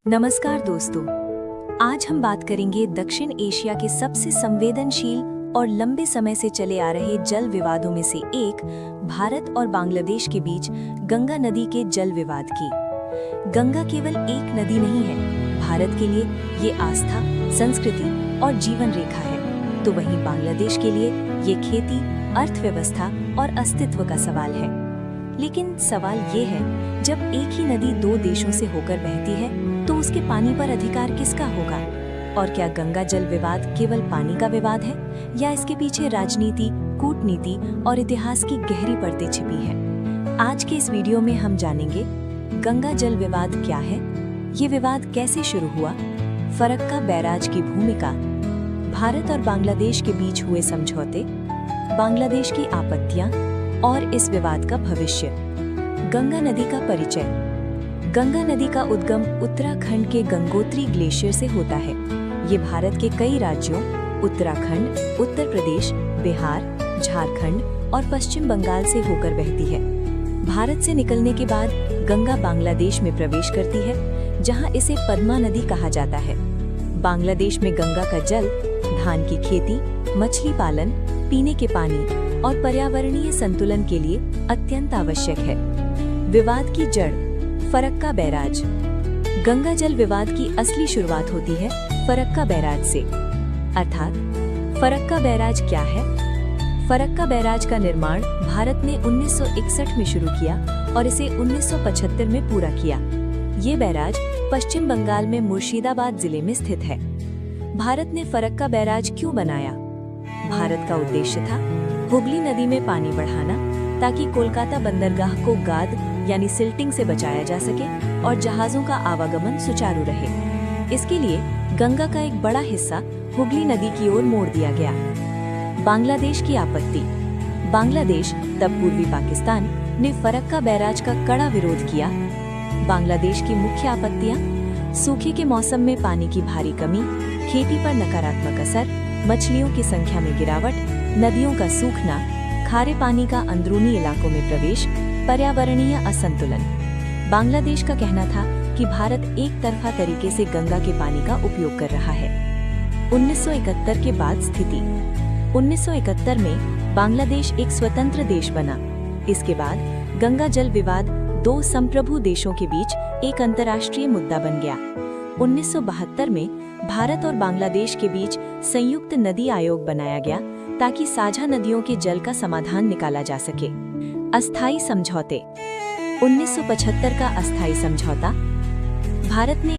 नमस्कार दोस्तों, आज हम बात करेंगे दक्षिण एशिया के सबसे संवेदनशील और लंबे समय से चले आ रहे जल विवादों में से एक भारत और बांग्लादेश के बीच गंगा नदी के जल विवाद की। गंगा केवल एक नदी नहीं है, भारत के लिए ये आस्था, संस्कृति और जीवन रेखा है, तो वहीं बांग्लादेश के लिए ये खेती, अर्थव्यवस्था और अस्तित्व का सवाल है। लेकिन सवाल ये है, जब एक ही नदी दो देशों से होकर बहती है तो उसके पानी पर अधिकार किसका होगा? और क्या गंगा जल विवाद केवल पानी का विवाद है या इसके पीछे राजनीति, कूटनीति और इतिहास की गहरी परतें छिपी हैं? आज के इस वीडियो में हम जानेंगे गंगा जल विवाद क्या है, ये विवाद कैसे शुरू हुआ, फरक्का बैराज की भूमिका, भारत और बांग्लादेश के बीच हुए समझौते, बांग्लादेश की आपत्तियां और इस विवाद का भविष्य। गंगा नदी का परिचय। गंगा नदी का उद्गम उत्तराखंड के गंगोत्री ग्लेशियर से होता है। ये भारत के कई राज्यों उत्तराखंड, उत्तर प्रदेश, बिहार, झारखंड और पश्चिम बंगाल से होकर बहती है। भारत से निकलने के बाद गंगा बांग्लादेश में प्रवेश करती है, जहां इसे पद्मा नदी कहा जाता है। बांग्लादेश में गंगा का जल धान की खेती, मछली पालन, पीने के पानी और पर्यावरणीय संतुलन के लिए अत्यंत आवश्यक है। विवाद की जड़। फरक्का बैराज। गंगा जल विवाद की असली शुरुआत होती है फरक्का बैराज से। अर्थात फरक्का बैराज क्या है? फरक्का बैराज का निर्माण भारत ने 1961 में शुरू किया और इसे 1975 में पूरा किया। ये बैराज पश्चिम बंगाल में मुर्शिदाबाद जिले में स्थित है। भारत ने फरक्का बैराज क्यों बनाया? भारत का उद्देश्य था हुगली नदी में पानी बढ़ाना, ताकि कोलकाता बंदरगाह को गाद यानी सिल्टिंग से बचाया जा सके और जहाजों का आवागमन सुचारू रहे। इसके लिए गंगा का एक बड़ा हिस्सा हुगली नदी की ओर मोड़ दिया गया। बांग्लादेश की आपत्ति। बांग्लादेश, तब पूर्वी पाकिस्तान, ने फरक्का बैराज का कड़ा विरोध किया। बांग्लादेश की मुख्य आपत्तियां: सूखे के मौसम में पानी की भारी कमी, खेती पर नकारात्मक असर, मछलियों की संख्या में गिरावट, नदियों का सूखना, खारे पानी का अंदरूनी इलाकों में प्रवेश, पर्यावरणीय असंतुलन। बांग्लादेश का कहना था कि भारत एक तरफा तरीके से गंगा के पानी का उपयोग कर रहा है। 1971 के बाद स्थिति। 1971 में बांग्लादेश एक स्वतंत्र देश बना। इसके बाद गंगा जल विवाद दो संप्रभु देशों के बीच एक अंतर्राष्ट्रीय मुद्दा बन गया। 1972 में भारत और बांग्लादेश के बीच संयुक्त नदी आयोग बनाया गया, ताकि साझा नदियों के जल का समाधान निकाला जा सके। अस्थायी समझौते। 1975 का अस्थायी समझौता। भारत ने